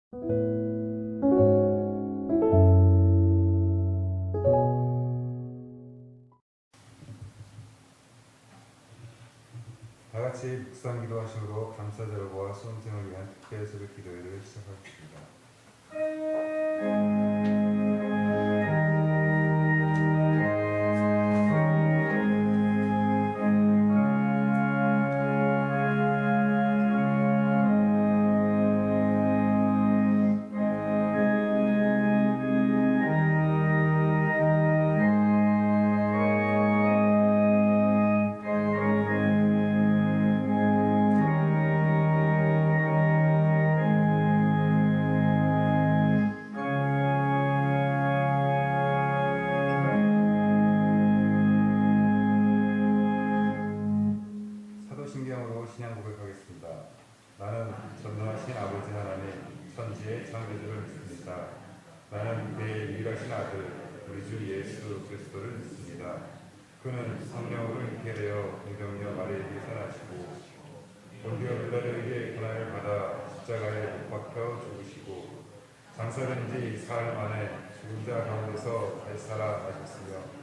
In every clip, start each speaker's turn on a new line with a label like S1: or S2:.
S1: 다 같이 묵상 기도하심으로 감사절과 수험생을 위한 특별 새벽 기도회를 시작하겠습니다. 사도신경으로 신앙 고백하겠습니다. 나는 전능하신 아버지 하나님 천지의 창조주를 믿습니다. 나는 그의 유일하신 아들 우리 주 예수 그리스도를 믿습니다. 그는 성령으로 잉태되어 공경녀 마리아에게서 나시고 본디오 빌라도에게 고난을 받아 십자가에 못 박혀 죽으시고 장사된 지 사흘 만에 죽은 자 가운데서 다시 살아나셨으며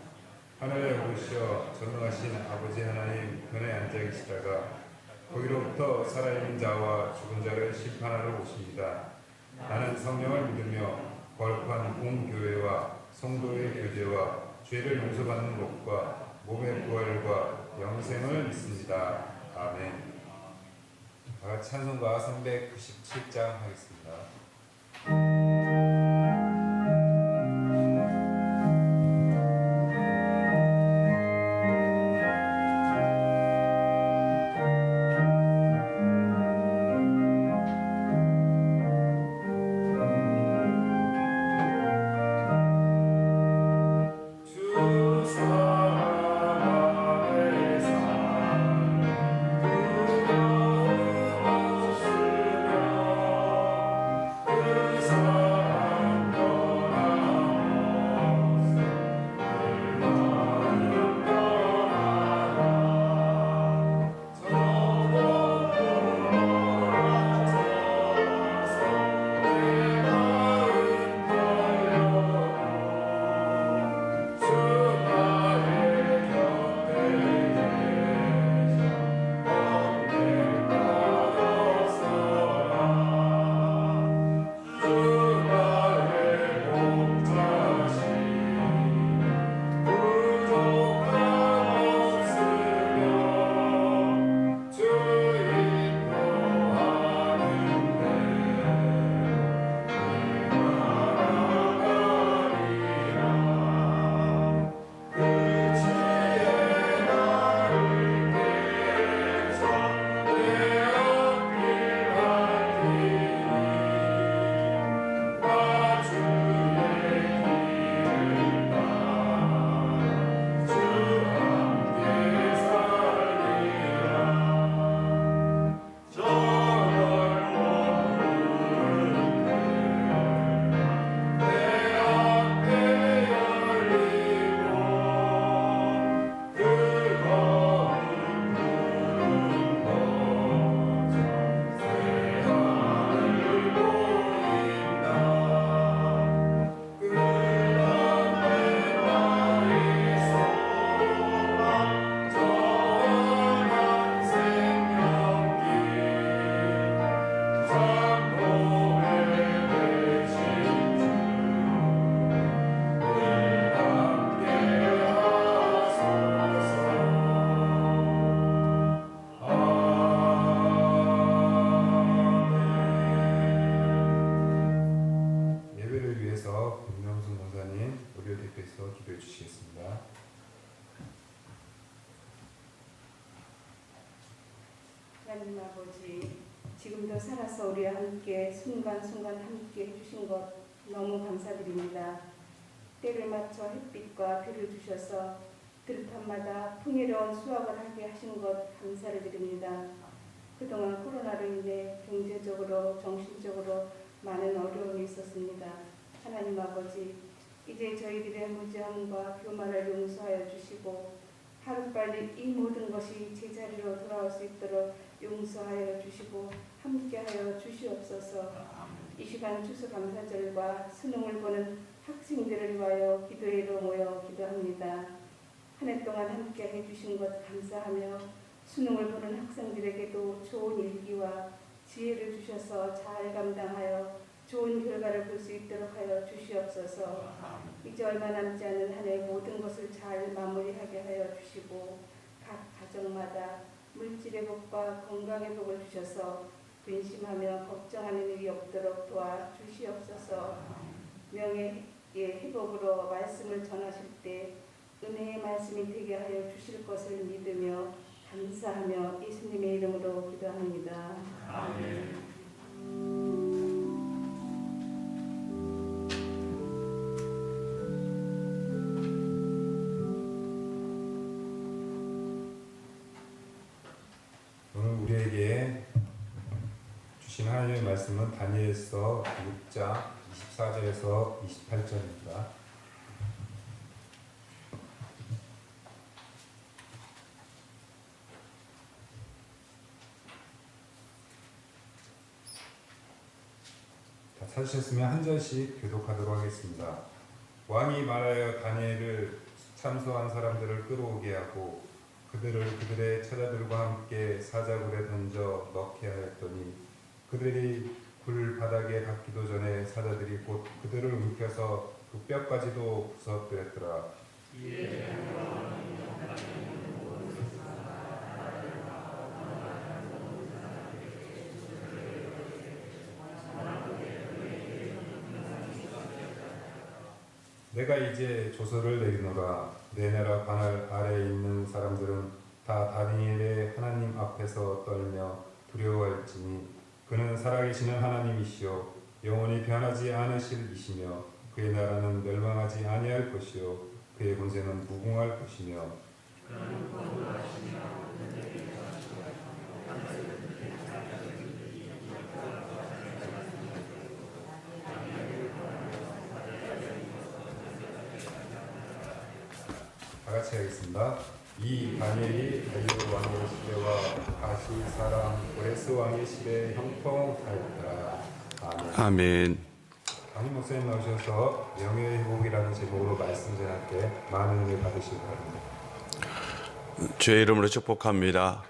S1: 하늘에 오르시어 전능하신 아버지 하나님 편에 앉아 계시다가 거기로부터 살아있는 자와 죽은 자를 심판하러 오십니다. 나는 성령을 믿으며 거룩한 공교회와 성도의 교제와 죄를 용서받는 것과 몸의 부활과 영생을 믿습니다. 아멘. 다같이 찬송가 397장 하겠습니다. 기도해 주시겠습니다.
S2: 하나님 아버지, 지금도 살아서 우리와 함께 순간순간 함께 해주신 것 너무 감사드립니다. 때를 맞춰 햇빛과 비를 주셔서 들판마다 풍요로운 수확을 하게 하신 것 감사를 드립니다. 그동안 코로나로 인해 경제적으로 정신적으로 많은 어려움이 있었습니다. 하나님 아버지, 이제 저희들의 무지함과 교만을 용서하여 주시고 하루빨리 이 모든 것이 제자리로 돌아올 수 있도록 용서하여 주시고 함께하여 주시옵소서. 이 시간 추수감사절과 수능을 보는 학생들을 위하여 기도회로 모여 기도합니다. 한 해 동안 함께해 주신 것 감사하며 수능을 보는 학생들에게도 좋은 일기와 지혜를 주셔서 잘 감당하여 좋은 결과를 볼 수 있도록 하여 주시옵소서. 이제 얼마 남지 않은 한 해 모든 것을 잘 마무리하게 하여 주시고 각 가정마다 물질의 복과 건강의 복을 주셔서 근심하며 걱정하는 일이 없도록 도와 주시옵소서. 명예의 회복으로 말씀을 전하실 때 은혜의 말씀이 되게 하여 주실 것을 믿으며 감사하며 예수님의 이름으로 기도합니다. 아멘.
S1: 오늘 우리에게 주신 하나님의 말씀은 다니엘서 6장 24절에서 28절입니다. 다 찾으셨으면 한 절씩 교독하도록 하겠습니다. 왕이 말하여 다니엘을 참소한 사람들을 끌어오게 하고 그들을 그들의 처자들과 함께 사자굴에 던져 넣게 하였더니 그들이 굴 바닥에 닿기도 전에 사자들이 곧 그들을 움켜서 그 뼈까지도 부서뜨렸더라. 내가 이제 조서를 내리노라. 내 나라 관할 아래에 있는 사람들은 다 다니엘의 하나님 앞에서 떨며 두려워할지니 그는 살아계시는 하나님이시요 영원히 변하지 않으실 이시며 그의 나라는 멸망하지 아니할 것이요 그의 권세는 무궁할 것이며 다 같이 하겠습니다. 이 다니엘이 다리오 왕의 시대와 다시 사람 고레스 왕의 시대에 형통하였더라. 아멘.
S3: 아멘.
S1: 담임 목사님 나오셔서 명예회복이라는 제목으로 말씀 전할게 많은 은혜 받으시기 바랍니다.
S3: 주의 이름으로 축복합니다.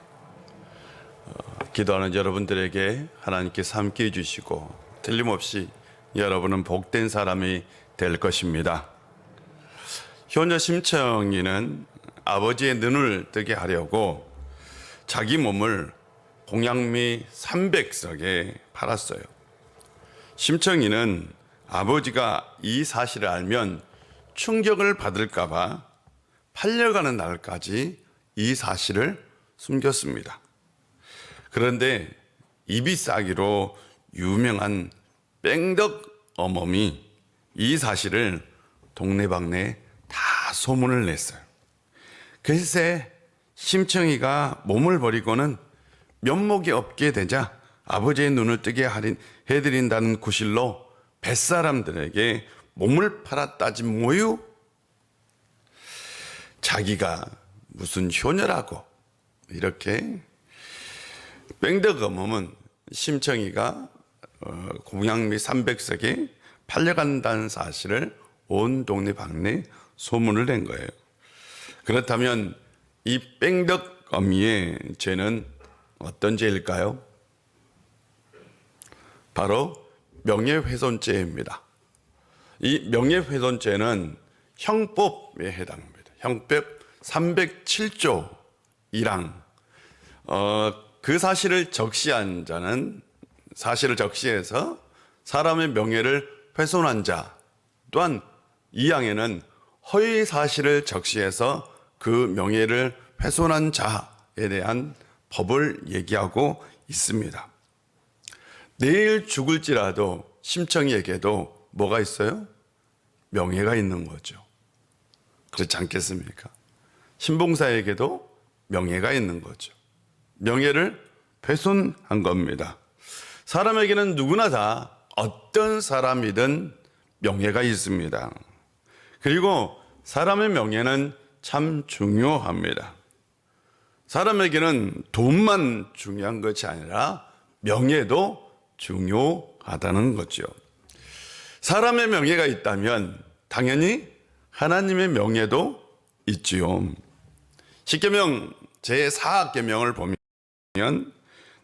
S3: 기도하는 여러분들에게 하나님께서 함께해 주시고 틀림없이 여러분은 복된 사람이 될 것입니다. 효녀 심청이는 아버지의 눈을 뜨게 하려고 자기 몸을 공양미 300석에 팔았어요. 심청이는 아버지가 이 사실을 알면 충격을 받을까봐 팔려가는 날까지 이 사실을 숨겼습니다. 그런데 입이 싸기로 유명한 뺑덕 어멈이 이 사실을 동네방네 다 소문을 냈어요. 글쎄 심청이가 몸을 버리고는 면목이 없게 되자 아버지의 눈을 뜨게 해드린다는 구실로 뱃사람들에게 몸을 팔았다지 뭐유? 자기가 무슨 효녀라고 이렇게 뺑덕어멈은 심청이가 공양미 300석에 팔려간다는 사실을 온 동네 방네 소문을 낸 거예요. 그렇다면 이 뺑덕어미의 죄는 어떤 죄일까요? 바로 명예훼손죄입니다. 이 명예훼손죄는 형법에 해당합니다. 형법 307조 1항. 그 사실을 적시한 자는 사실을 적시해서 사람의 명예를 훼손한 자, 또한 2항에는 허위 사실을 적시해서 그 명예를 훼손한 자에 대한 법을 얘기하고 있습니다. 내일 죽을지라도 심청이에게도 뭐가 있어요? 명예가 있는 거죠. 그렇지 않겠습니까? 신봉사에게도 명예가 있는 거죠. 명예를 훼손한 겁니다. 사람에게는 누구나 다 어떤 사람이든 명예가 있습니다. 그리고 사람의 명예는 참 중요합니다. 사람에게는 돈만 중요한 것이 아니라 명예도 중요하다는 거죠. 사람의 명예가 있다면 당연히 하나님의 명예도 있지요. 십계명 제4계명을 보면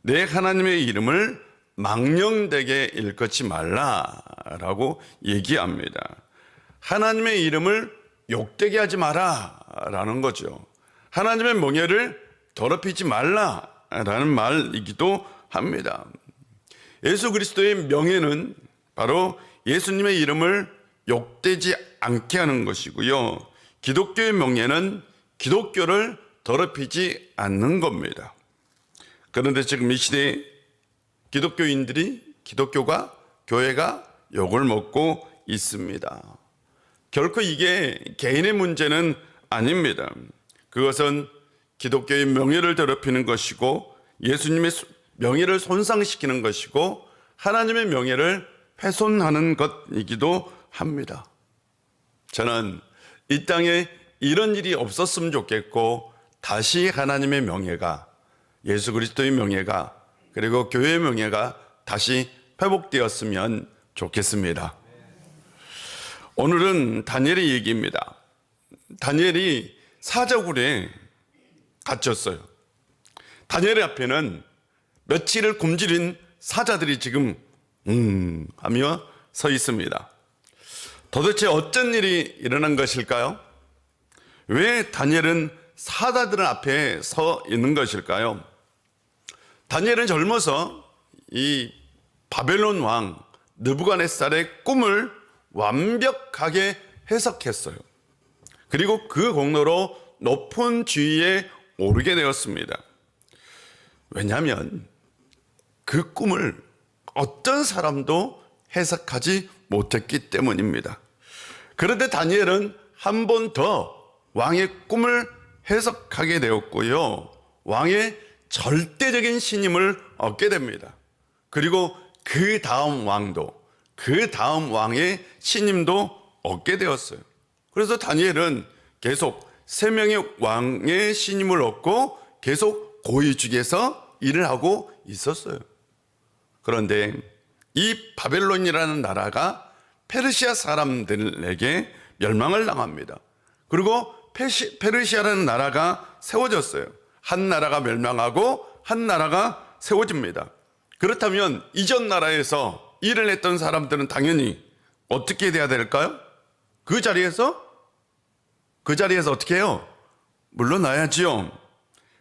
S3: 내 하나님의 이름을 망령되게 일컫지 말라라고 얘기합니다. 하나님의 이름을 욕되게 하지 마라라는 거죠. 하나님의 명예를 더럽히지 말라라는 말이기도 합니다. 예수 그리스도의 명예는 바로 예수님의 이름을 욕되지 않게 하는 것이고요. 기독교의 명예는 기독교를 더럽히지 않는 겁니다. 그런데 지금 이 시대에 기독교가 교회가 욕을 먹고 있습니다. 결코 이게 개인의 문제는 아닙니다. 그것은 기독교의 명예를 더럽히는 것이고 예수님의 명예를 손상시키는 것이고 하나님의 명예를 훼손하는 것이기도 합니다. 저는 이 땅에 이런 일이 없었으면 좋겠고 다시 하나님의 명예가, 예수 그리스도의 명예가, 그리고 교회의 명예가 다시 회복되었으면 좋겠습니다. 오늘은 다니엘의 얘기입니다. 다니엘이 사자굴에 갇혔어요. 다니엘의 앞에는 며칠을 굶주린 사자들이 지금 하며 서 있습니다. 도대체 어쩐 일이 일어난 것일까요? 왜 다니엘은 사자들 앞에 서 있는 것일까요? 다니엘은 젊어서 이 바벨론 왕 느부갓네살의 꿈을 완벽하게 해석했어요. 그리고 그 공로로 높은 지위에 오르게 되었습니다. 왜냐하면 그 꿈을 어떤 사람도 해석하지 못했기 때문입니다. 그런데 다니엘은 한 번 더 왕의 꿈을 해석하게 되었고요. 왕의 절대적인 신임을 얻게 됩니다. 그리고 그 다음 왕도, 그 다음 왕의 신임도 얻게 되었어요. 그래서 다니엘은 계속 3명의 왕의 신임을 얻고 계속 고위직에서 일을 하고 있었어요. 그런데 이 바벨론이라는 나라가 페르시아 사람들에게 멸망을 당합니다. 그리고 페르시아라는 나라가 세워졌어요. 한 나라가 멸망하고 한 나라가 세워집니다. 그렇다면 이전 나라에서 일을 했던 사람들은 당연히 어떻게 돼야 될까요? 그 자리에서 어떻게 해요? 물러나야지요.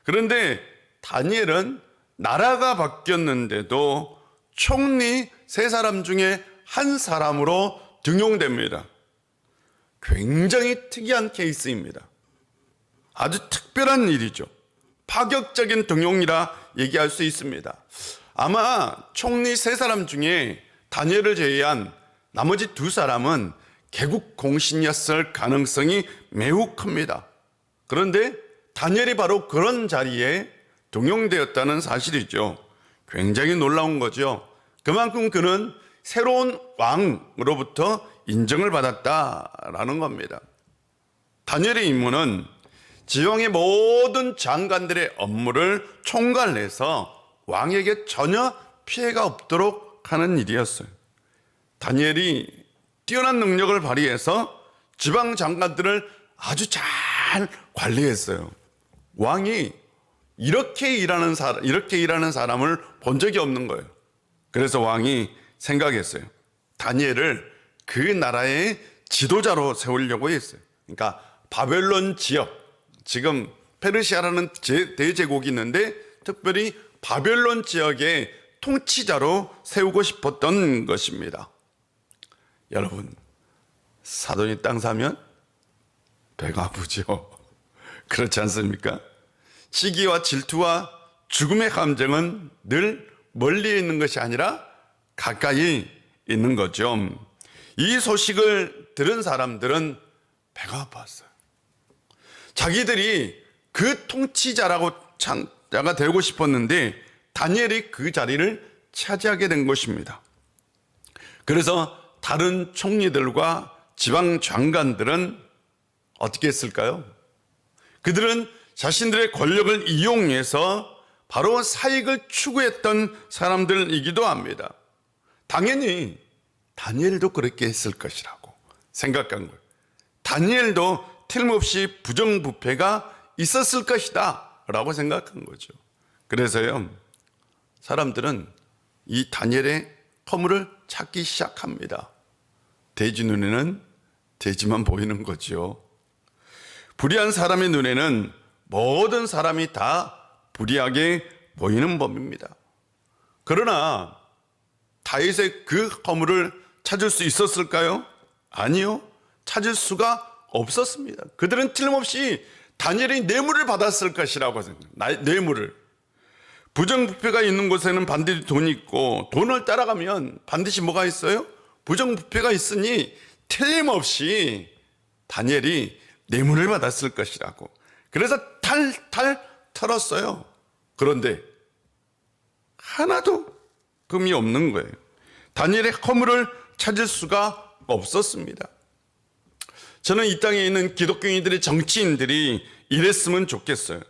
S3: 그런데 다니엘은 나라가 바뀌었는데도 총리 3사람 중에 한 사람으로 등용됩니다. 굉장히 특이한 케이스입니다. 아주 특별한 일이죠. 파격적인 등용이라 얘기할 수 있습니다. 아마 총리 3사람 중에 다니엘을 제외한 나머지 2사람은 개국 공신이었을 가능성이 매우 큽니다. 그런데 다니엘이 바로 그런 자리에 등용되었다는 사실이죠. 굉장히 놀라운 거죠. 그만큼 그는 새로운 왕으로부터 인정을 받았다라는 겁니다. 다니엘의 임무는 지왕의 모든 장관들의 업무를 총괄해서 왕에게 전혀 피해가 없도록 하는 일이었어요. 다니엘이 뛰어난 능력을 발휘해서 지방 장관들을 아주 잘 관리했어요. 왕이 이렇게 일하는 사람을 본 적이 없는 거예요. 그래서 왕이 생각했어요. 다니엘을 그 나라의 지도자로 세우려고 했어요. 그러니까 바벨론 지역, 지금 페르시아라는 대제국이 있는데 특별히 바벨론 지역의 통치자로 세우고 싶었던 것입니다. 여러분, 사돈이 땅 사면 배가 아프죠. 그렇지 않습니까? 시기와 질투와 죽음의 감정은 늘 멀리 있는 것이 아니라 가까이 있는 거죠. 이 소식을 들은 사람들은 배가 아팠어요. 자기들이 그 통치자가 되고 싶었는데 다니엘이 그 자리를 차지하게 된 것입니다. 그래서 다른 총리들과 지방 장관들은 어떻게 했을까요? 그들은 자신들의 권력을 이용해서 바로 사익을 추구했던 사람들이기도 합니다. 당연히 다니엘도 그렇게 했을 것이라고 생각한 거예요. 다니엘도 틀림없이 부정부패가 있었을 것이다 라고 생각한 거죠. 그래서요, 사람들은 이 다니엘의 허물을 찾기 시작합니다. 돼지 눈에는 돼지만 보이는 거죠. 불의한 사람의 눈에는 모든 사람이 다 불의하게 보이는 법입니다. 그러나 다윗의 그 허물을 찾을 수 있었을까요? 아니요. 찾을 수가 없었습니다. 그들은 틀림없이 다니엘이 뇌물을 받았을 것이라고 생각해요. 뇌물을. 부정부패가 있는 곳에는 반드시 돈이 있고, 돈을 따라가면 반드시 뭐가 있어요? 부정부패가 있으니 틀림없이 다니엘이 뇌물을 받았을 것이라고. 그래서 탈탈 털었어요. 그런데 하나도 금이 없는 거예요. 다니엘의 허물을 찾을 수가 없었습니다. 저는 이 땅에 있는 기독교인들의 정치인들이 이랬으면 좋겠어요.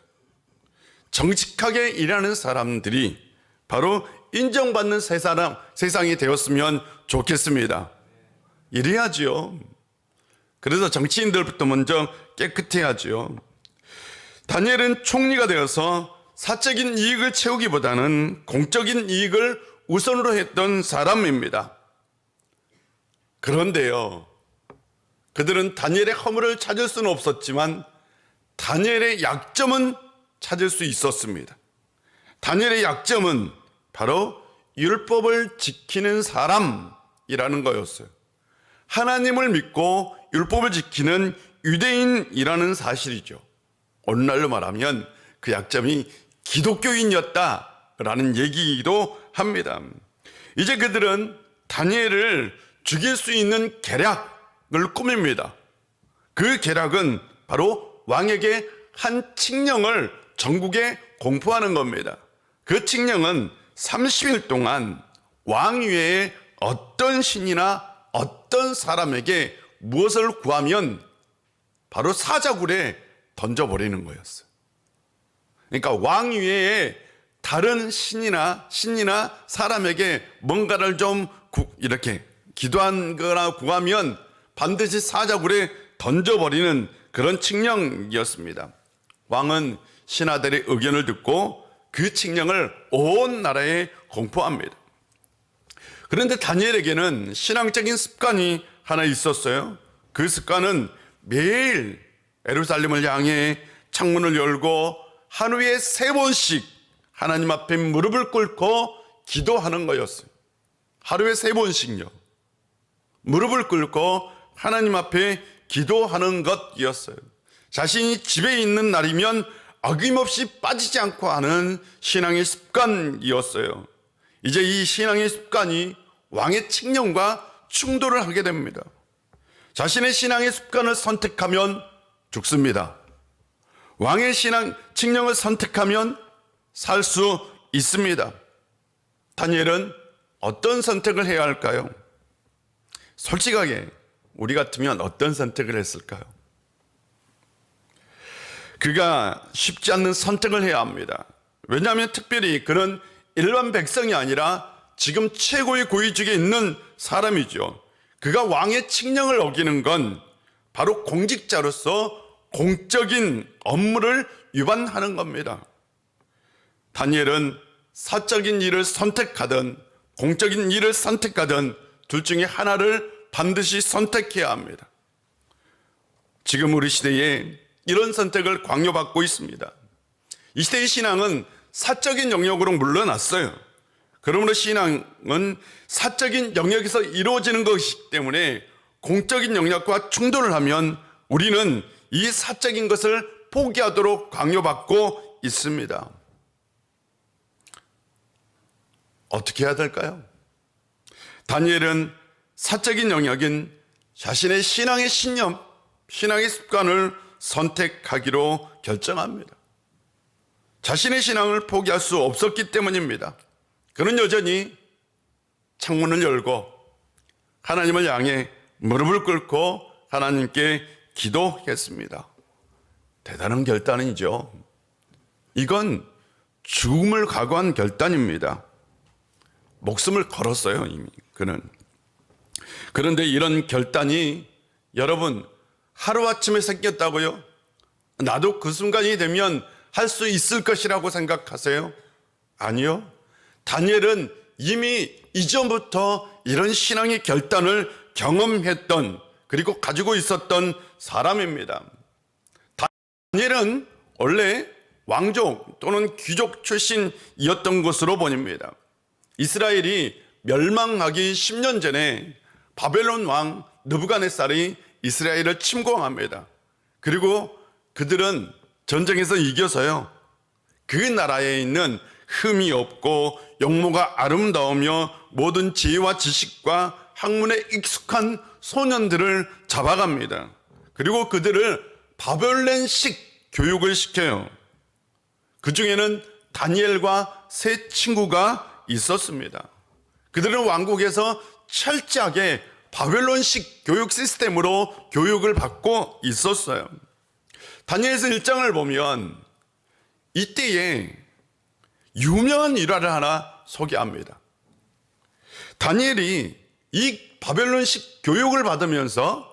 S3: 정직하게 일하는 사람들이 바로 인정받는 세상이 되었으면 좋겠습니다. 이래야지요. 그래서 정치인들부터 먼저 깨끗해야지요. 다니엘은 총리가 되어서 사적인 이익을 채우기보다는 공적인 이익을 우선으로 했던 사람입니다. 그런데요, 그들은 다니엘의 허물을 찾을 수는 없었지만 다니엘의 약점은 찾을 수 있었습니다. 다니엘의 약점은 바로 율법을 지키는 사람이라는 거였어요. 하나님을 믿고 율법을 지키는 유대인이라는 사실이죠. 오늘날로 말하면 그 약점이 기독교인이었다라는 얘기이기도 합니다. 이제 그들은 다니엘을 죽일 수 있는 계략을 꾸밉니다. 그 계략은 바로 왕에게 한 칙령을 전국에 공포하는 겁니다. 그 칙령은 30일 동안 왕 외에 어떤 신이나 어떤 사람에게 무엇을 구하면 바로 사자굴에 던져버리는 거였어요. 그러니까 왕 외에 다른 신이나 사람에게 뭔가를 좀 이렇게 기도하거나 구하면 반드시 사자굴에 던져버리는 그런 칙령이었습니다. 왕은 신하들의 의견을 듣고 그 칙령을 온 나라에 공포합니다. 그런데 다니엘에게는 신앙적인 습관이 하나 있었어요. 그 습관은 매일 예루살렘을 향해 창문을 열고 하루에 3번씩 하나님 앞에 무릎을 꿇고 기도하는 거였어요. 하루에 3번씩요. 무릎을 꿇고 하나님 앞에 기도하는 것이었어요. 자신이 집에 있는 날이면 어김없이 빠지지 않고 하는 신앙의 습관이었어요. 이제 이 신앙의 습관이 왕의 칙령과 충돌을 하게 됩니다. 자신의 신앙의 습관을 선택하면 죽습니다. 왕의 칙령을 선택하면 살 수 있습니다. 다니엘은 어떤 선택을 해야 할까요? 솔직하게 우리 같으면 어떤 선택을 했을까요? 그가 쉽지 않는 선택을 해야 합니다. 왜냐하면 특별히 그는 일반 백성이 아니라 지금 최고의 고위직에 있는 사람이죠. 그가 왕의 칙령을 어기는 건 바로 공직자로서 공적인 업무를 위반하는 겁니다. 다니엘은 사적인 일을 선택하든 공적인 일을 선택하든 둘 중에 하나를 반드시 선택해야 합니다. 지금 우리 시대에 이런 선택을 강요받고 있습니다. 이 시대의 신앙은 사적인 영역으로 물러났어요. 그러므로 신앙은 사적인 영역에서 이루어지는 것이기 때문에 공적인 영역과 충돌을 하면 우리는 이 사적인 것을 포기하도록 강요받고 있습니다. 어떻게 해야 될까요? 다니엘은 사적인 영역인 자신의 신앙의 신념, 신앙의 습관을 선택하기로 결정합니다. 자신의 신앙을 포기할 수 없었기 때문입니다. 그는 여전히 창문을 열고 하나님을 향해 무릎을 꿇고 하나님께 기도했습니다. 대단한 결단이죠. 이건 죽음을 각오한 결단입니다. 목숨을 걸었어요, 이미 그는. 그런데 이런 결단이 여러분 하루아침에 생겼다고요? 나도 그 순간이 되면 할 수 있을 것이라고 생각하세요? 아니요. 다니엘은 이미 이전부터 이런 신앙의 결단을 경험했던, 그리고 가지고 있었던 사람입니다. 다니엘은 원래 왕족 또는 귀족 출신이었던 것으로 보입니다. 이스라엘이 멸망하기 10년 전에 바벨론 왕 느부갓네살이 이스라엘을 침공합니다. 그리고 그들은 전쟁에서 이겨서요, 그 나라에 있는 흠이 없고 용모가 아름다우며 모든 지혜와 지식과 학문에 익숙한 소년들을 잡아갑니다. 그리고 그들을 바벨론식 교육을 시켜요. 그 중에는 다니엘과 세 친구가 있었습니다. 그들은 왕국에서 철저하게 바벨론식 교육 시스템으로 교육을 받고 있었어요. 다니엘서 1장을 보면 이때에 유명한 일화를 하나 소개합니다. 다니엘이 이 바벨론식 교육을 받으면서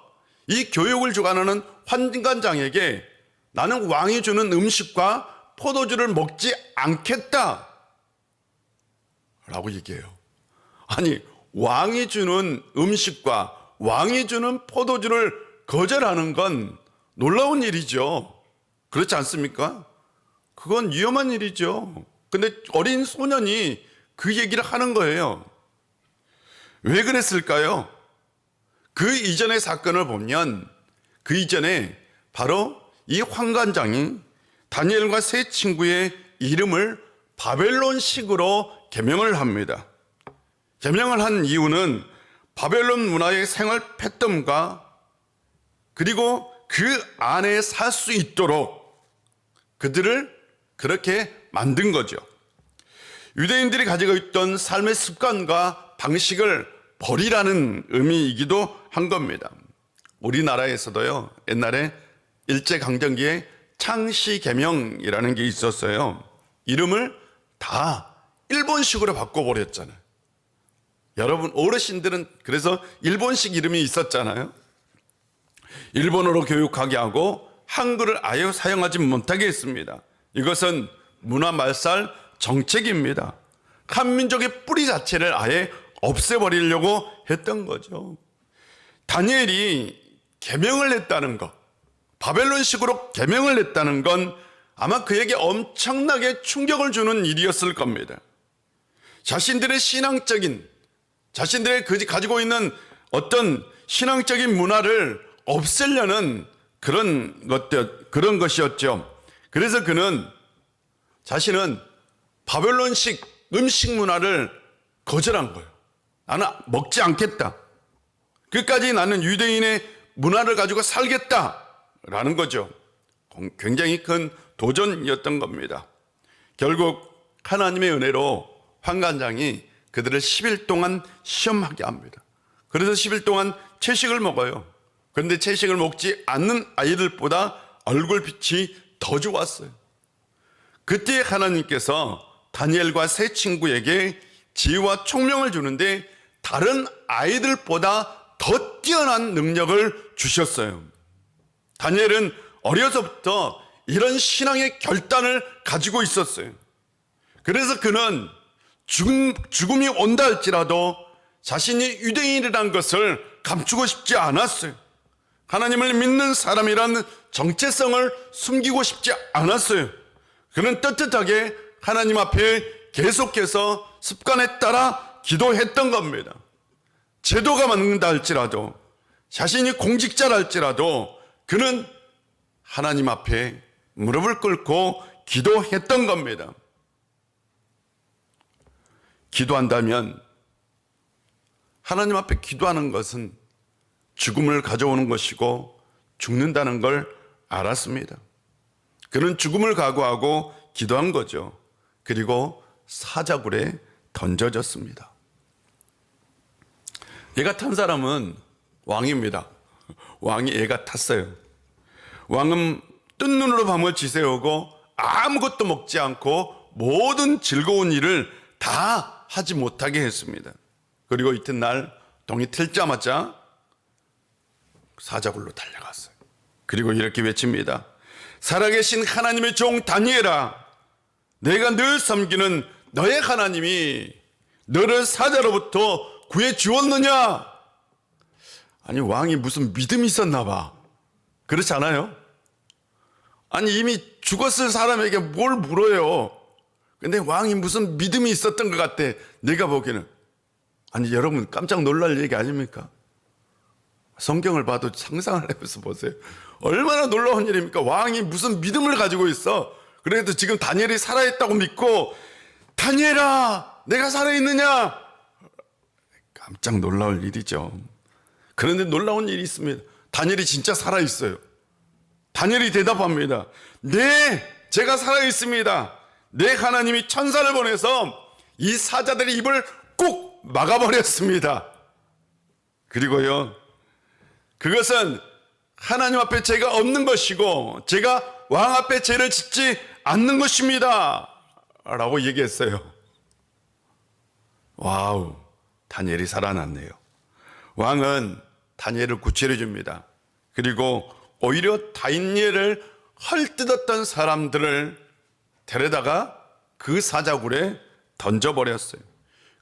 S3: 이 교육을 주관하는 환관장에게 나는 왕이 주는 음식과 포도주를 먹지 않겠다 라고 얘기해요. 아니, 왕이 주는 음식과 왕이 주는 포도주를 거절하는 건 놀라운 일이죠. 그렇지 않습니까? 그건 위험한 일이죠. 근데 어린 소년이 그 얘기를 하는 거예요. 왜 그랬을까요? 그 이전의 사건을 보면 그 이전에 바로 이 환관장이 다니엘과 세 친구의 이름을 바벨론식으로 개명을 합니다. 개명을 한 이유는 바벨론 문화의 생활 패턴과 그리고 그 안에 살 수 있도록 그들을 그렇게 만든 거죠. 유대인들이 가지고 있던 삶의 습관과 방식을 버리라는 의미이기도 한 겁니다. 우리나라에서도요, 옛날에 일제강점기에 창씨개명이라는 게 있었어요. 이름을 다 일본식으로 바꿔버렸잖아요. 여러분 어르신들은 그래서 일본식 이름이 있었잖아요. 일본어로 교육하게 하고 한글을 아예 사용하지 못하게 했습니다. 이것은 문화말살 정책입니다. 한민족의 뿌리 자체를 아예 없애버리려고 했던 거죠. 다니엘이 개명을 했다는 것, 바벨론식으로 개명을 했다는 건 아마 그에게 엄청나게 충격을 주는 일이었을 겁니다. 자신들의 자신들의 가지고 있는 어떤 신앙적인 문화를 없애려는 그런 것이었죠. 그래서 그는 자신은 바벨론식 음식 문화를 거절한 거예요. 나는 먹지 않겠다. 끝까지 나는 유대인의 문화를 가지고 살겠다라는 거죠. 굉장히 큰 도전이었던 겁니다. 결국 하나님의 은혜로 환관장이 그들을 10일 동안 시험하게 합니다. 그래서 10일 동안 채식을 먹어요. 그런데 채식을 먹지 않는 아이들보다 얼굴빛이 더 좋았어요. 그때 하나님께서 다니엘과 세 친구에게 지혜와 총명을 주는데 다른 아이들보다 더 뛰어난 능력을 주셨어요. 다니엘은 어려서부터 이런 신앙의 결단을 가지고 있었어요. 그래서 그는 죽음이 온다 할지라도 자신이 유대인이라는 것을 감추고 싶지 않았어요. 하나님을 믿는 사람이라는 정체성을 숨기고 싶지 않았어요. 그는 떳떳하게 하나님 앞에 계속해서 습관에 따라 기도했던 겁니다. 제도가 맞는다 할지라도, 자신이 공직자라 할지라도 그는 하나님 앞에 무릎을 꿇고 기도했던 겁니다. 기도한다면, 하나님 앞에 기도하는 것은 죽음을 가져오는 것이고 죽는다는 걸 알았습니다. 그는 죽음을 각오하고 기도한 거죠. 그리고 사자굴에 던져졌습니다. 얘가 탄 사람은 왕입니다. 왕이 얘가 탔어요. 왕은 뜬 눈으로 밤을 지새우고 아무것도 먹지 않고 모든 즐거운 일을 다 하지 못하게 했습니다. 그리고 이튿날 동이 틀자마자 사자굴로 달려갔어요. 그리고 이렇게 외칩니다. 살아계신 하나님의 종 다니엘아, 내가 늘 섬기는 너의 하나님이 너를 사자로부터 구해 주었느냐? 아니, 왕이 무슨 믿음이 있었나 봐. 그렇지 않아요? 아니, 이미 죽었을 사람에게 뭘 물어요? 근데 왕이 무슨 믿음이 있었던 것 같아, 내가 보기에는. 아니, 여러분 깜짝 놀랄 얘기 아닙니까? 성경을 봐도 상상을 해보면서 보세요. 얼마나 놀라운 일입니까? 왕이 무슨 믿음을 가지고 있어. 그래도 지금 다니엘이 살아있다고 믿고, 다니엘아, 내가 살아있느냐? 깜짝 놀라울 일이죠. 그런데 놀라운 일이 있습니다. 다니엘이 진짜 살아있어요. 다니엘이 대답합니다. 네, 제가 살아있습니다. 내 하나님이 천사를 보내서 이 사자들의 입을 꼭 막아버렸습니다. 그리고요, 그것은 하나님 앞에 죄가 없는 것이고 제가 왕 앞에 죄를 짓지 않는 것입니다 라고 얘기했어요. 와우, 다니엘이 살아났네요. 왕은 다니엘을 구출해 줍니다. 그리고 오히려 다니엘을 헐뜯었던 사람들을 데려다가 그 사자굴에 던져버렸어요.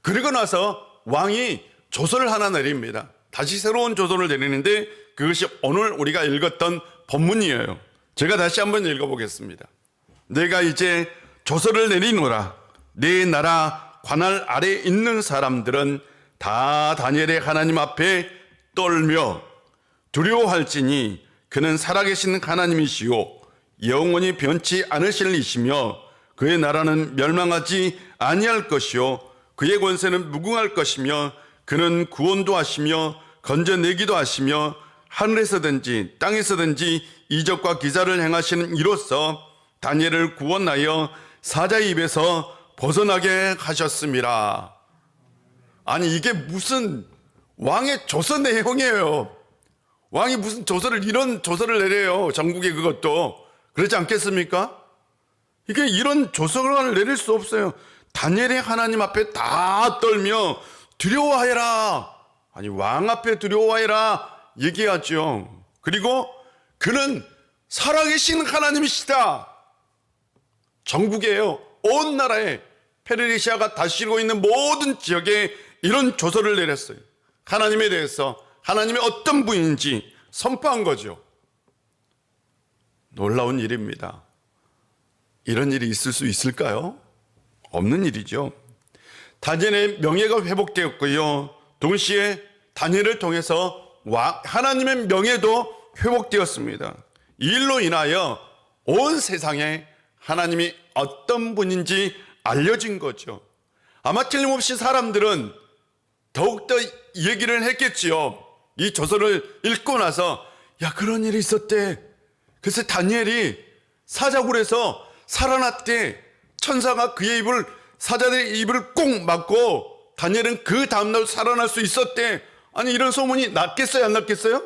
S3: 그리고 나서 왕이 조서를 하나 내립니다. 다시 새로운 조서를 내리는데 그것이 오늘 우리가 읽었던 본문이에요. 제가 다시 한번 읽어보겠습니다. 내가 이제 조서를 내리노라. 네 나라 관할 아래 있는 사람들은 다 다니엘의 하나님 앞에 떨며 두려워할지니 그는 살아계신 하나님이시요 영원히 변치 않으실 이시며 그의 나라는 멸망하지 아니할 것이요 그의 권세는 무궁할 것이며 그는 구원도 하시며 건져내기도 하시며 하늘에서든지 땅에서든지 이적과 기사를 행하시는 이로써 다니엘을 구원하여 사자의 입에서 벗어나게 하셨습니다. 아니, 이게 무슨 왕의 조서 내용이에요. 왕이 무슨 조서를, 이런 조서를 내려요. 전국에. 그것도 그렇지 않겠습니까? 이게 이런 조서를 내릴 수 없어요. 다니엘의 하나님 앞에 다 떨며 두려워하여라. 아니, 왕 앞에 두려워하여라 얘기하죠. 그리고 그는 살아계신 하나님이시다. 전국에요, 온 나라에 페르시아가 다스리고 있는 모든 지역에 이런 조서를 내렸어요. 하나님에 대해서, 하나님의 어떤 분인지 선포한 거죠. 놀라운 일입니다. 이런 일이 있을 수 있을까요? 없는 일이죠. 다니엘의 명예가 회복되었고요, 동시에 다니엘을 통해서 하나님의 명예도 회복되었습니다. 이 일로 인하여 온 세상에 하나님이 어떤 분인지 알려진 거죠. 아마 틀림없이 사람들은 더욱더 얘기를 했겠지요. 이 조서를 읽고 나서, 야, 그런 일이 있었대. 그래서 다니엘이 사자굴에서 살아났대. 천사가 그의 입을, 사자들의 입을 꼭 막고 다니엘은 그 다음날 살아날 수 있었대. 아니, 이런 소문이 났겠어요, 안 났겠어요?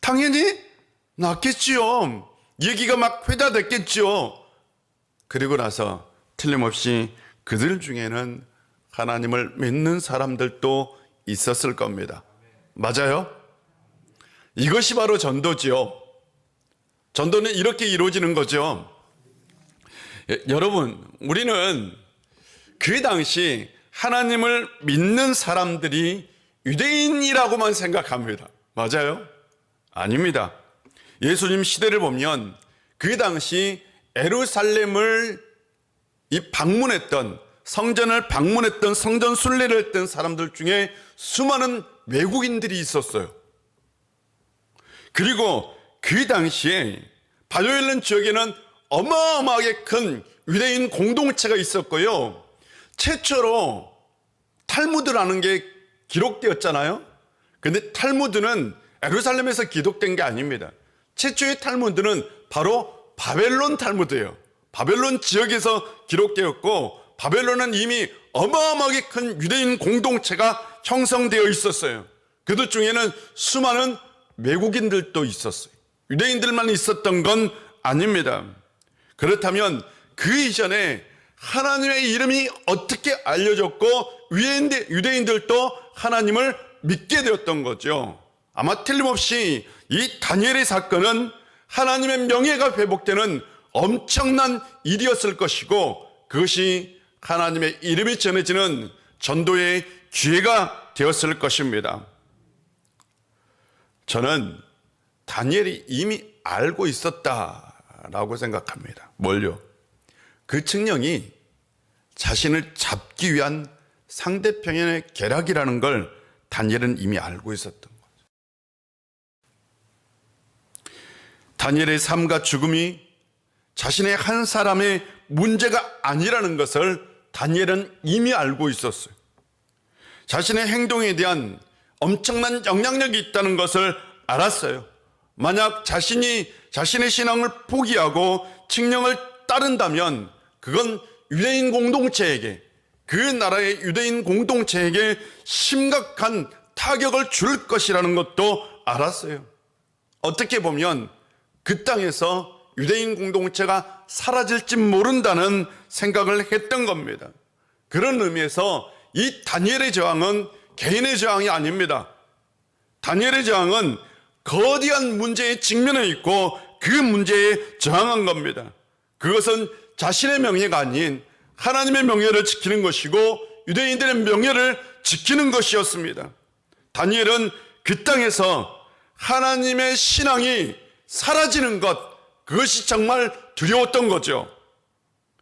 S3: 당연히 났겠지요. 얘기가 막 회자됐겠지요. 그리고 나서 틀림없이 그들 중에는 하나님을 믿는 사람들도 있었을 겁니다. 맞아요? 이것이 바로 전도지요. 전도는 이렇게 이루어지는 거죠. 여러분, 우리는 그 당시 하나님을 믿는 사람들이 유대인이라고만 생각합니다. 맞아요? 아닙니다. 예수님 시대를 보면 그 당시 예루살렘을 방문했던, 성전을 방문했던, 성전 순례를 했던 사람들 중에 수많은 외국인들이 있었어요. 그리고 그 당시에 바벨론 지역에는 어마어마하게 큰 유대인 공동체가 있었고요, 최초로 탈무드라는 게 기록되었잖아요. 근데 탈무드는 예루살렘에서 기록된 게 아닙니다. 최초의 탈무드는 바로 바벨론 탈무드예요. 바벨론 지역에서 기록되었고, 바벨론은 이미 어마어마하게 큰 유대인 공동체가 형성되어 있었어요. 그들 중에는 수많은 외국인들도 있었어요. 유대인들만 있었던 건 아닙니다. 그렇다면 그 이전에 하나님의 이름이 어떻게 알려졌고 유대인들도 하나님을 믿게 되었던 거죠. 아마 틀림없이 이 다니엘의 사건은 하나님의 명예가 회복되는 엄청난 일이었을 것이고, 그것이 하나님의 이름이 전해지는 전도의 기회가 되었을 것입니다. 저는 다니엘이 이미 알고 있었다라고 생각합니다. 뭘요? 그 측령이 자신을 잡기 위한 상대편의 계략이라는 걸 다니엘은 이미 알고 있었던 거죠. 다니엘의 삶과 죽음이 자신의 한 사람의 문제가 아니라는 것을 다니엘은 이미 알고 있었어요. 자신의 행동에 대한 엄청난 영향력이 있다는 것을 알았어요. 만약 자신이 자신의 신앙을 포기하고 칙령을 따른다면 그건 유대인 공동체에게, 그 나라의 유대인 공동체에게 심각한 타격을 줄 것이라는 것도 알았어요. 어떻게 보면 그 땅에서 유대인 공동체가 사라질지 모른다는 생각을 했던 겁니다. 그런 의미에서 이 다니엘의 저항은 개인의 저항이 아닙니다. 다니엘의 저항은 거대한 문제에 직면해 있고 그 문제에 저항한 겁니다. 그것은 자신의 명예가 아닌 하나님의 명예를 지키는 것이고 유대인들의 명예를 지키는 것이었습니다. 다니엘은 그 땅에서 하나님의 신앙이 사라지는 것, 그것이 정말 두려웠던 거죠.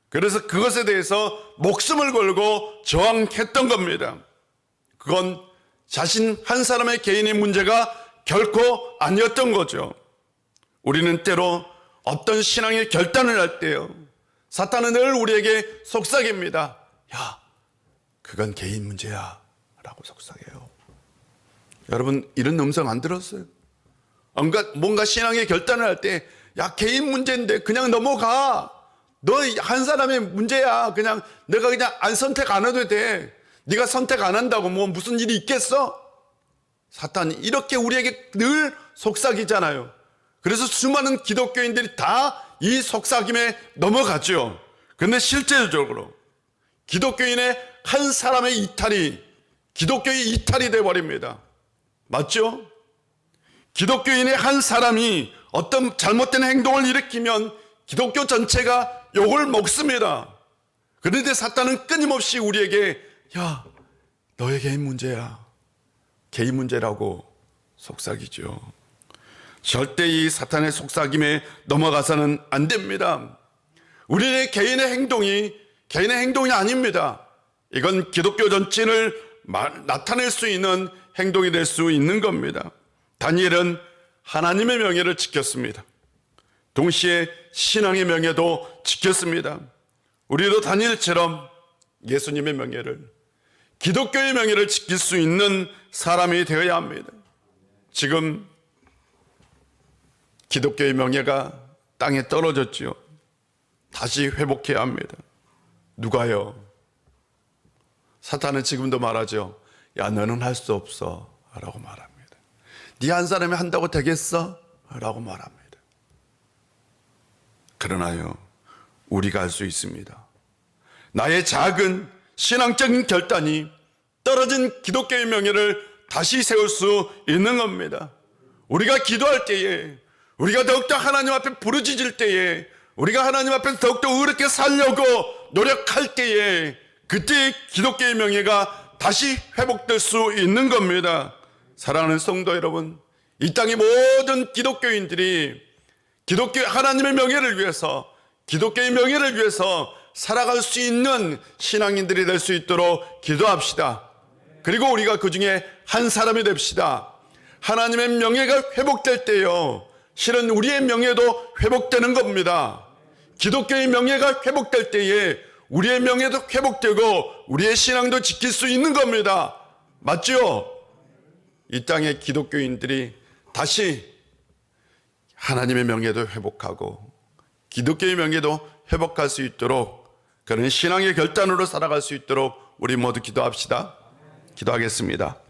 S3: 그래서 그것에 대해서 목숨을 걸고 저항했던 겁니다. 그건 자신 한 사람의 개인의 문제가 결코 아니었던 거죠. 우리는 때로 어떤 신앙의 결단을 할 때요, 사탄은 늘 우리에게 속삭입니다. 야, 그건 개인 문제야 라고 속삭여요. 여러분, 이런 음성 안 들었어요? 뭔가 신앙의 결단을 할 때, 야, 개인 문제인데 그냥 넘어가. 너 한 사람의 문제야. 내가 그냥 선택 안 해도 돼. 네가 선택 안 한다고 뭐 무슨 일이 있겠어? 사탄이 이렇게 우리에게 늘 속삭이잖아요. 그래서 수많은 기독교인들이 다 이 속삭임에 넘어가죠. 그런데 실제적으로 기독교인의 한 사람의 이탈이 기독교의 이탈이 되어버립니다. 맞죠? 기독교인의 한 사람이 어떤 잘못된 행동을 일으키면 기독교 전체가 욕을 먹습니다. 그런데 사탄은 끊임없이 우리에게, 야, 너의 개인 문제야, 개인 문제라고 속삭이죠. 절대 이 사탄의 속삭임에 넘어가서는 안 됩니다. 우리의 개인의 행동이 아닙니다. 이건 기독교 전체를 나타낼 수 있는 행동이 될 수 있는 겁니다. 다니엘은 하나님의 명예를 지켰습니다. 동시에 신앙의 명예도 지켰습니다. 우리도 다니엘처럼 예수님의 명예를, 기독교의 명예를 지킬 수 있는 사람이 되어야 합니다. 지금 기독교의 명예가 땅에 떨어졌지요. 다시 회복해야 합니다. 누가요? 사탄은 지금도 말하죠. 야, 너는 할 수 없어 라고 말합니다. 네 한 사람이 한다고 되겠어? 라고 말합니다. 그러나요, 우리가 할 수 있습니다. 나의 작은 신앙적인 결단이 떨어진 기독교의 명예를 다시 세울 수 있는 겁니다. 우리가 기도할 때에, 우리가 더욱더 하나님 앞에 부르짖을 때에, 우리가 하나님 앞에서 더욱더 의롭게 살려고 노력할 때에, 그때 기독교의 명예가 다시 회복될 수 있는 겁니다. 사랑하는 성도 여러분, 이 땅의 모든 기독교인들이 기독교 하나님의 명예를 위해서, 기독교의 명예를 위해서 살아갈 수 있는 신앙인들이 될 수 있도록 기도합시다. 그리고 우리가 그 중에 한 사람이 됩시다. 하나님의 명예가 회복될 때요, 실은 우리의 명예도 회복되는 겁니다. 기독교의 명예가 회복될 때에 우리의 명예도 회복되고 우리의 신앙도 지킬 수 있는 겁니다. 맞죠? 이 땅의 기독교인들이 다시 하나님의 명예도 회복하고 기독교의 명예도 회복할 수 있도록, 그런 신앙의 결단으로 살아갈 수 있도록 우리 모두 기도합시다. 기도하겠습니다.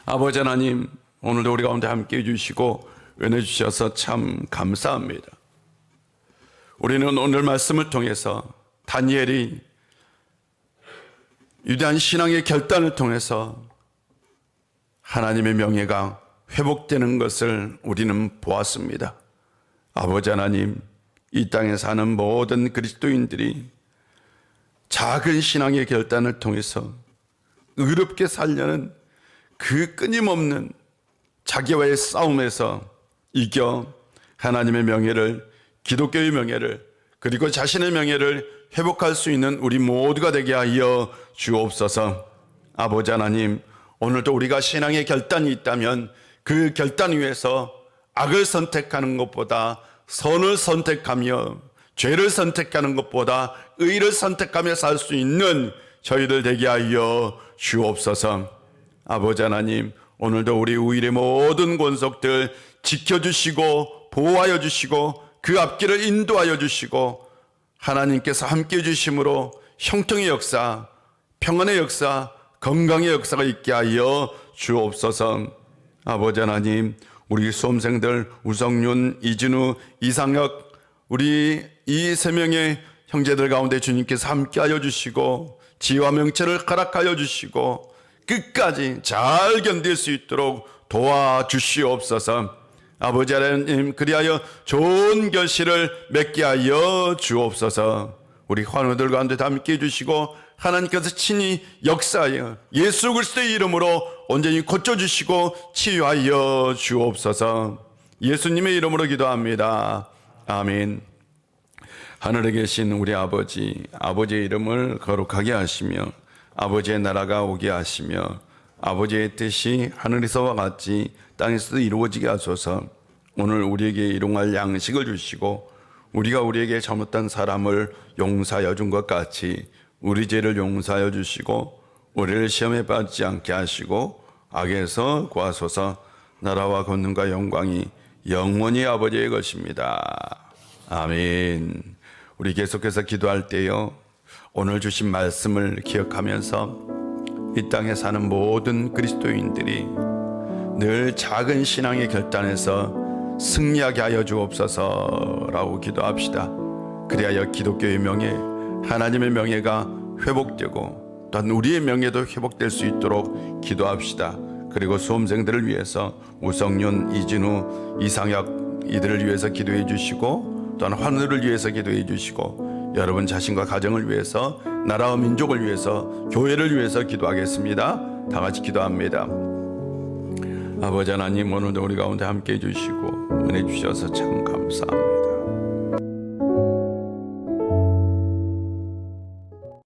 S3: 아버지 하나님, 오늘도 우리 가운데 함께 해주시고 은혜 주셔서 참 감사합니다. 우리는 오늘 말씀을 통해서 다니엘이 위대한 신앙의 결단을 통해서 하나님의 명예가 회복되는 것을 우리는 보았습니다. 아버지 하나님, 이 땅에 사는 모든 그리스도인들이 작은 신앙의 결단을 통해서 의롭게 살려는 그 끊임없는 자기와의 싸움에서 이겨 하나님의 명예를, 기독교의 명예를, 그리고 자신의 명예를 회복할 수 있는 우리 모두가 되게 하여 주옵소서. 아버지 하나님, 오늘도 우리가 신앙의 결단이 있다면 그 결단 위에서 악을 선택하는 것보다 선을 선택하며 죄를 선택하는 것보다 의를 선택하며 살 수 있는 저희들 되게 하여 주옵소서. 아버지 하나님, 오늘도 우리 우일의 모든 권속들 지켜주시고 보호하여 주시고 그 앞길을 인도하여 주시고 하나님께서 함께해 주심으로 형통의 역사, 평안의 역사, 건강의 역사가 있게 하여 주옵소서. 아버지 하나님, 우리 수험생들 우성윤, 이진우, 이상혁, 우리 이 세 명의 형제들 가운데 주님께서 함께하여 주시고 지혜와 명철을 허락하여 주시고 끝까지 잘 견딜 수 있도록 도와주시옵소서. 아버지 하나님, 그리하여 좋은 결실을 맺게 하여 주옵소서. 우리 환우들 가운데 함께해 주시고 하나님께서 친히 역사하여 예수 그리스도의 이름으로 온전히 고쳐주시고 치유하여 주옵소서. 예수님의 이름으로 기도합니다. 아멘. 하늘에 계신 우리 아버지, 아버지의 이름을 거룩하게 하시며 아버지의 나라가 오게 하시며 아버지의 뜻이 하늘에서와 같이 땅에서도 이루어지게 하소서. 오늘 우리에게 일용할 양식을 주시고 우리가 우리에게 잘못한 사람을 용서하여 준 것 같이 우리 죄를 용서하여 주시고 우리를 시험에 빠지지 않게 하시고 악에서 구하소서. 나라와 권능과 영광이 영원히 아버지의 것입니다. 아멘. 우리 계속해서 기도할 때요, 오늘 주신 말씀을 기억하면서 이 땅에 사는 모든 그리스도인들이 늘 작은 신앙의 결단에서 승리하게 하여 주옵소서라고 기도합시다. 그리하여 기독교의 명예, 하나님의 명예가 회복되고 또한 우리의 명예도 회복될 수 있도록 기도합시다. 그리고 수험생들을 위해서 우성윤, 이진우, 이상혁 이들을 위해서 기도해 주시고 또한 환우를 위해서 기도해 주시고 여러분 자신과 가정을 위해서, 나라와 민족을 위해서, 교회를 위해서 기도하겠습니다. 다 같이 기도합니다. 아버지 하나님, 오늘도 우리 가운데 함께해 주시고 은혜 주셔서 참 감사합니다.